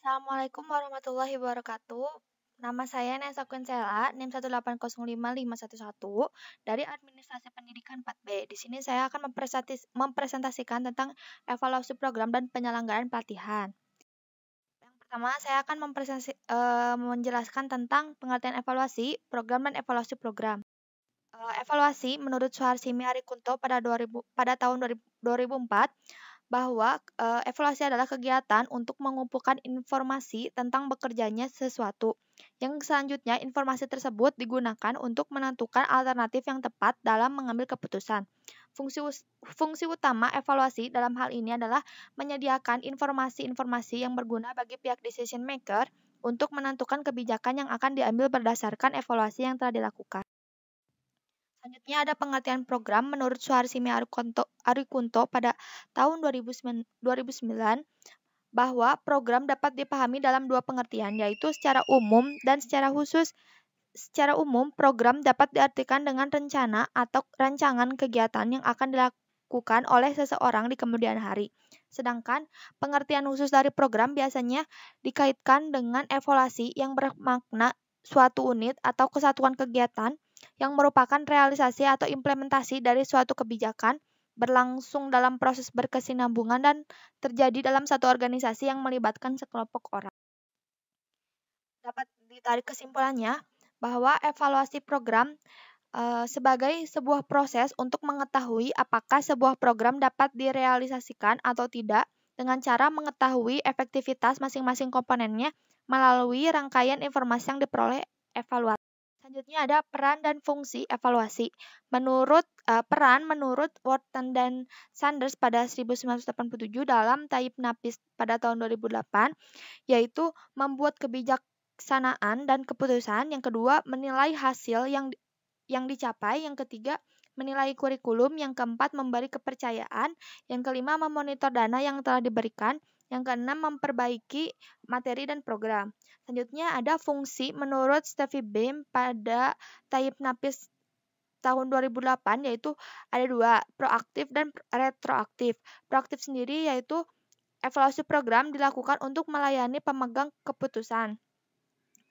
Assalamualaikum warahmatullahi wabarakatuh. Nama saya Nesa Quintela, NIM 1805511 dari Administrasi Pendidikan 4B. Di sini saya akan mempresentasikan tentang evaluasi program dan penyelenggaraan pelatihan. Yang pertama, saya akan menjelaskan tentang pengertian evaluasi program dan evaluasi program. Evaluasi menurut Suharsimi Arikunto pada tahun 2004 bahwa evaluasi adalah kegiatan untuk mengumpulkan informasi tentang bekerjanya sesuatu. Yang selanjutnya, informasi tersebut digunakan untuk menentukan alternatif yang tepat dalam mengambil keputusan. Fungsi utama evaluasi dalam hal ini adalah menyediakan informasi-informasi yang berguna bagi pihak decision maker untuk menentukan kebijakan yang akan diambil berdasarkan evaluasi yang telah dilakukan. Selanjutnya ada pengertian program menurut Suharsimi Arikunto pada tahun 2009 bahwa program dapat dipahami dalam dua pengertian, yaitu secara umum dan secara khusus. Secara umum, program dapat diartikan dengan rencana atau rancangan kegiatan yang akan dilakukan oleh seseorang di kemudian hari. Sedangkan pengertian khusus dari program biasanya dikaitkan dengan evaluasi yang bermakna suatu unit atau kesatuan kegiatan yang merupakan realisasi atau implementasi dari suatu kebijakan berlangsung dalam proses berkesinambungan dan terjadi dalam satu organisasi yang melibatkan sekelompok orang. Dapat ditarik kesimpulannya bahwa evaluasi program sebagai sebuah proses untuk mengetahui apakah sebuah program dapat direalisasikan atau tidak dengan cara mengetahui efektivitas masing-masing komponennya melalui rangkaian informasi yang diperoleh evaluasi. Selanjutnya ada peran dan fungsi evaluasi. Peran menurut Wharton dan Sanders pada 1987 dalam Taib Napis pada tahun 2008, yaitu membuat kebijaksanaan dan keputusan. Yang kedua, menilai hasil yang dicapai. Yang ketiga, menilai kurikulum. Yang keempat, memberi kepercayaan. Yang kelima, memonitor dana yang telah diberikan. Yang keenam, memperbaiki materi dan program. Selanjutnya ada fungsi menurut Stevie Beam pada Taib Napis tahun 2008, yaitu ada dua, proaktif dan retroaktif. Proaktif sendiri yaitu evaluasi program dilakukan untuk melayani pemegang keputusan.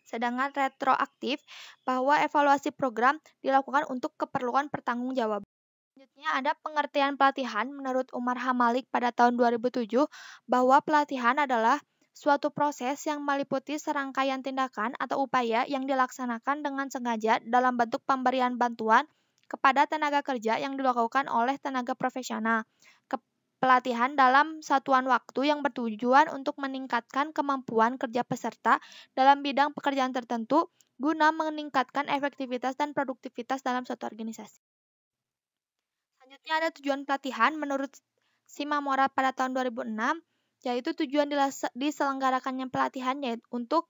Sedangkan retroaktif bahwa evaluasi program dilakukan untuk keperluan pertanggungjawaban. Selanjutnya ada pengertian pelatihan menurut Umar Hamalik pada tahun 2007 bahwa pelatihan adalah suatu proses yang meliputi serangkaian tindakan atau upaya yang dilaksanakan dengan sengaja dalam bentuk pemberian bantuan kepada tenaga kerja yang dilakukan oleh tenaga profesional. Pelatihan dalam satuan waktu yang bertujuan untuk meningkatkan kemampuan kerja peserta dalam bidang pekerjaan tertentu guna meningkatkan efektivitas dan produktivitas dalam suatu organisasi. Selanjutnya ada tujuan pelatihan menurut Simamora pada tahun 2006, yaitu tujuan diselenggarakannya pelatihan yaitu untuk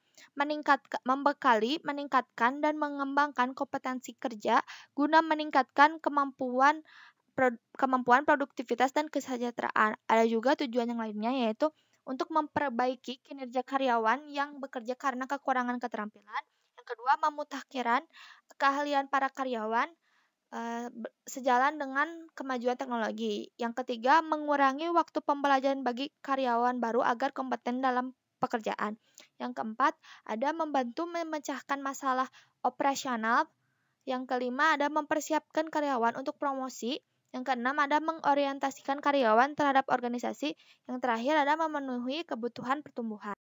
membekali, meningkatkan, dan mengembangkan kompetensi kerja guna meningkatkan kemampuan produktivitas dan kesejahteraan. Ada juga tujuan yang lainnya yaitu untuk memperbaiki kinerja karyawan yang bekerja karena kekurangan keterampilan. Yang kedua, memutakhirkan keahlian para karyawan sejalan dengan kemajuan teknologi. Yang ketiga, mengurangi waktu pembelajaran bagi karyawan baru agar kompeten dalam pekerjaan. Yang keempat, ada membantu memecahkan masalah operasional. Yang kelima, ada mempersiapkan karyawan untuk promosi. Yang keenam, ada mengorientasikan karyawan terhadap organisasi. Yang terakhir, ada memenuhi kebutuhan pertumbuhan.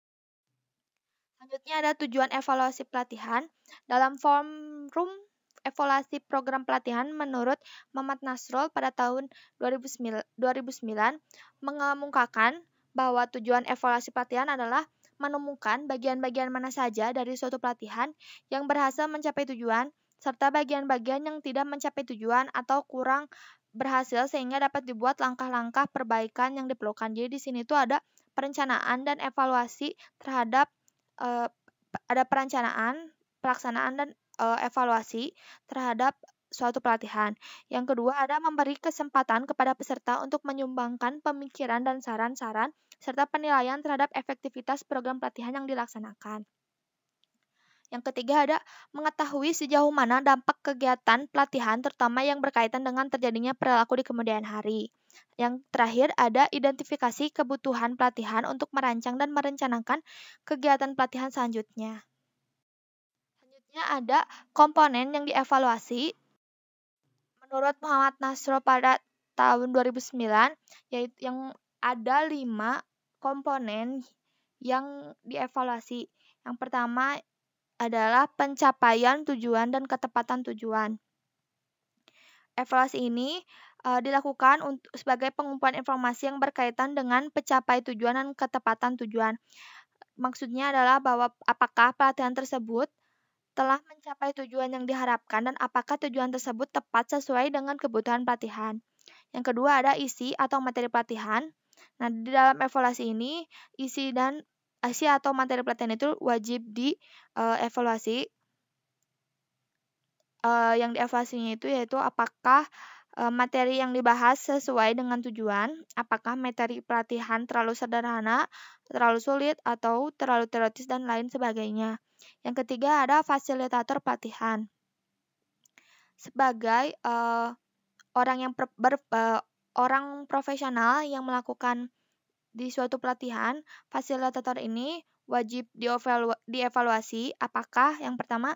Selanjutnya ada tujuan evaluasi pelatihan. Dalam forum evaluasi program pelatihan menurut Mamat Nasrul pada tahun 2009 mengemukakan bahwa tujuan evaluasi pelatihan adalah menemukan bagian-bagian mana saja dari suatu pelatihan yang berhasil mencapai tujuan, serta bagian-bagian yang tidak mencapai tujuan atau kurang berhasil sehingga dapat dibuat langkah-langkah perbaikan yang diperlukan. Jadi di sini tuh ada perencanaan dan evaluasi terhadap ada perencanaan, pelaksanaan dan evaluasi terhadap suatu pelatihan. Yang kedua, ada memberi kesempatan kepada peserta untuk menyumbangkan pemikiran dan saran-saran serta penilaian terhadap efektivitas program pelatihan yang dilaksanakan. Yang ketiga, ada mengetahui sejauh mana dampak kegiatan pelatihan terutama yang berkaitan dengan terjadinya perilaku di kemudian hari. Yang terakhir ada identifikasi kebutuhan pelatihan untuk merancang dan merencanakan kegiatan pelatihan selanjutnya. Selanjutnya ada komponen yang dievaluasi. Menurut Muhammad Nasro pada tahun 2009, yaitu yang ada 5 komponen yang dievaluasi. Yang pertama adalah pencapaian tujuan dan ketepatan tujuan. Evaluasi ini dilakukan sebagai pengumpulan informasi yang berkaitan dengan pencapai tujuan dan ketepatan tujuan. Maksudnya adalah bahwa apakah pelatihan tersebut telah mencapai tujuan yang diharapkan dan apakah tujuan tersebut tepat sesuai dengan kebutuhan pelatihan. Yang kedua ada isi atau materi pelatihan. Nah, di dalam evaluasi ini isi atau materi pelatihan itu wajib dievaluasi. Yang dievaluasinya itu yaitu apakah materi yang dibahas sesuai dengan tujuan, apakah materi pelatihan terlalu sederhana, terlalu sulit, atau terlalu teoritis dan lain sebagainya. Yang ketiga ada fasilitator pelatihan. Sebagai orang profesional yang melakukan di suatu pelatihan, fasilitator ini wajib dievaluasi apakah yang pertama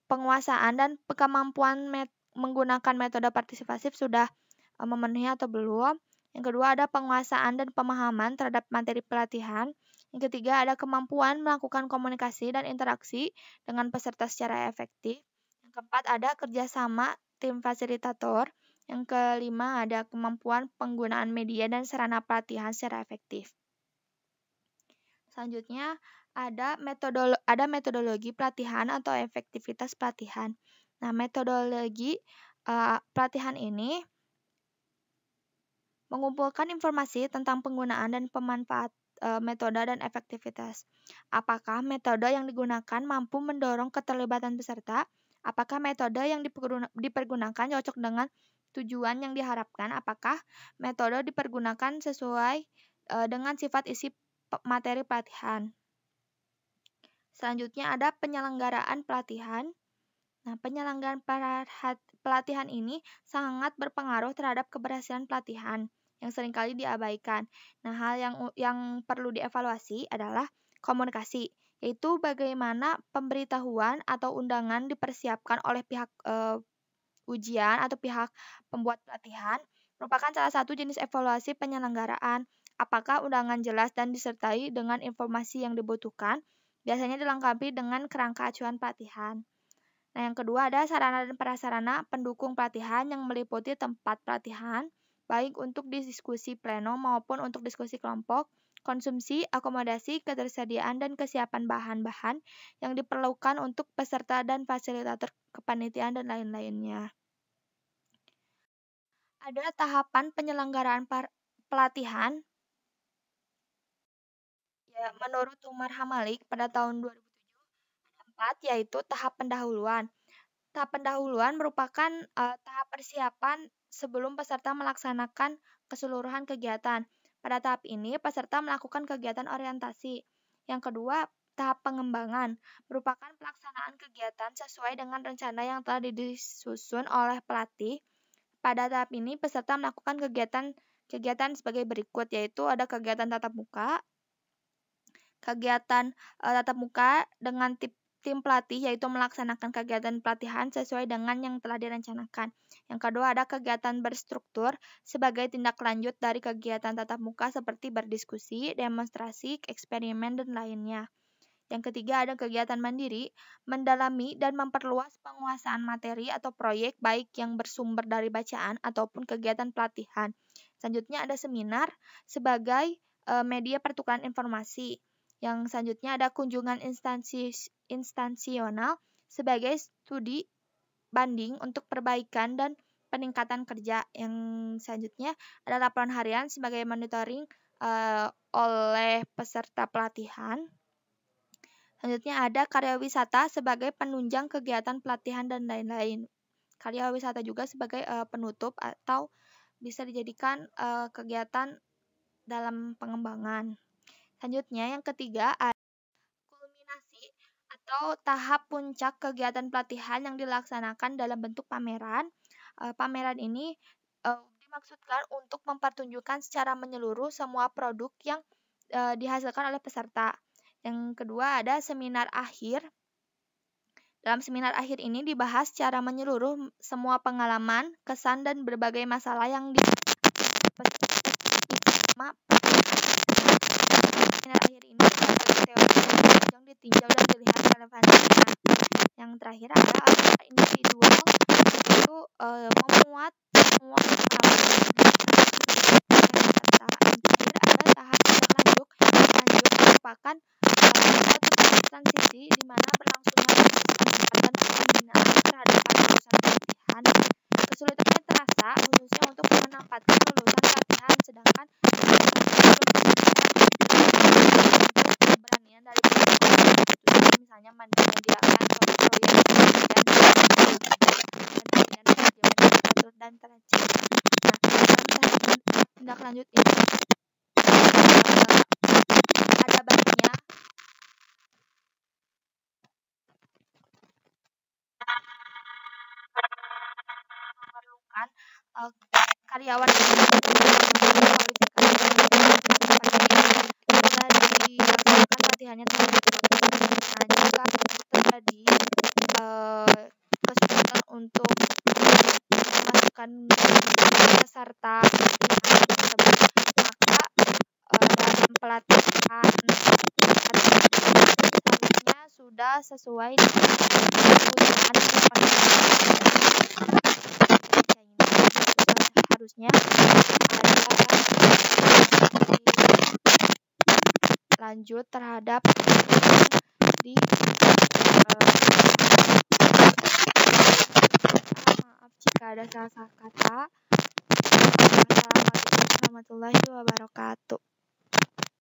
penguasaan dan kemampuan menggunakan metode partisipatif sudah memenuhi atau belum. Yang kedua ada penguasaan dan pemahaman terhadap materi pelatihan. Yang ketiga ada kemampuan melakukan komunikasi dan interaksi dengan peserta secara efektif. Yang keempat ada kerjasama tim fasilitator. Yang kelima ada kemampuan penggunaan media dan sarana pelatihan secara efektif. Selanjutnya ada metodologi pelatihan atau efektivitas pelatihan. Nah, metodologi pelatihan ini mengumpulkan informasi tentang penggunaan dan pemanfaat metode dan efektivitas. Apakah metode yang digunakan mampu mendorong keterlibatan peserta? Apakah metode yang dipergunakan cocok dengan tujuan yang diharapkan? Apakah metode dipergunakan sesuai dengan sifat isi materi pelatihan? Selanjutnya ada penyelenggaraan pelatihan. Nah, penyelenggaraan pelatihan ini sangat berpengaruh terhadap keberhasilan pelatihan yang seringkali diabaikan. Nah, hal yang perlu dievaluasi adalah komunikasi, yaitu bagaimana pemberitahuan atau undangan dipersiapkan oleh pihak ujian atau pihak pembuat pelatihan merupakan salah satu jenis evaluasi penyelenggaraan. Apakah undangan jelas dan disertai dengan informasi yang dibutuhkan? Biasanya dilengkapi dengan kerangka acuan pelatihan. Nah, yang kedua ada sarana dan prasarana pendukung pelatihan yang meliputi tempat pelatihan, baik untuk diskusi pleno maupun untuk diskusi kelompok, konsumsi, akomodasi, ketersediaan, dan kesiapan bahan-bahan yang diperlukan untuk peserta dan fasilitator kepanitiaan dan lain-lainnya. Ada tahapan penyelenggaraan pelatihan. Ya, menurut Umar Hamalik pada tahun 2007, yaitu tahap pendahuluan. Tahap pendahuluan merupakan tahap persiapan sebelum peserta melaksanakan keseluruhan kegiatan. Pada tahap ini, peserta melakukan kegiatan orientasi. Yang kedua, tahap pengembangan merupakan pelaksanaan kegiatan sesuai dengan rencana yang telah disusun oleh pelatih. Pada tahap ini, peserta melakukan kegiatan sebagai berikut, yaitu ada kegiatan tatap muka, dengan tim pelatih, yaitu melaksanakan kegiatan pelatihan sesuai dengan yang telah direncanakan. Yang kedua ada kegiatan berstruktur sebagai tindak lanjut dari kegiatan tatap muka seperti berdiskusi, demonstrasi, eksperimen, dan lainnya. Yang ketiga ada kegiatan mandiri, mendalami dan memperluas penguasaan materi atau proyek baik yang bersumber dari bacaan ataupun kegiatan pelatihan. Selanjutnya ada seminar sebagai media pertukaran informasi. Yang selanjutnya ada kunjungan instansional sebagai studi banding untuk perbaikan dan peningkatan kerja. Yang selanjutnya ada laporan harian sebagai monitoring oleh peserta pelatihan. Selanjutnya ada karya wisata sebagai penunjang kegiatan pelatihan dan lain-lain. Karya wisata juga sebagai penutup atau bisa dijadikan kegiatan dalam pengembangan. Selanjutnya yang ketiga ada kulminasi atau tahap puncak kegiatan pelatihan yang dilaksanakan dalam bentuk pameran. Pameran ini dimaksudkan untuk mempertunjukkan secara menyeluruh semua produk yang dihasilkan oleh peserta. Yang kedua ada seminar akhir. Dalam seminar akhir ini dibahas secara menyeluruh semua pengalaman, kesan, dan berbagai masalah yang seminar akhir ini teori yang ditinjau dan dilihat relevansinya. Yang terakhir adalah agenda individual, itu memuat semua pengalaman peserta. Yang terakhir ada tahap lanjut merupakan suatu transisi di mana berlangsungnya kesempatan pembinaan terhadap para lulusan pelatihan. Kesulitannya terasa khususnya untuk menempatkan lulusan pelatihan, sedangkan keberanian dari institusi misalnya menyediakan proyek dan terancam. Tindak lanjut ini ada baiknya memerlukan karyawan yang dilakukan latihannya terlebih dahulu. Jika terjadi kesulitan untuk memasukkan peserta tersebut, maka dalam pelatihan harusnya sudah sesuai dengan kebutuhan harusnya lanjut terhadap di maaf jika ada salah kata. Wassalamualaikum warahmatullahi wabarakatuh.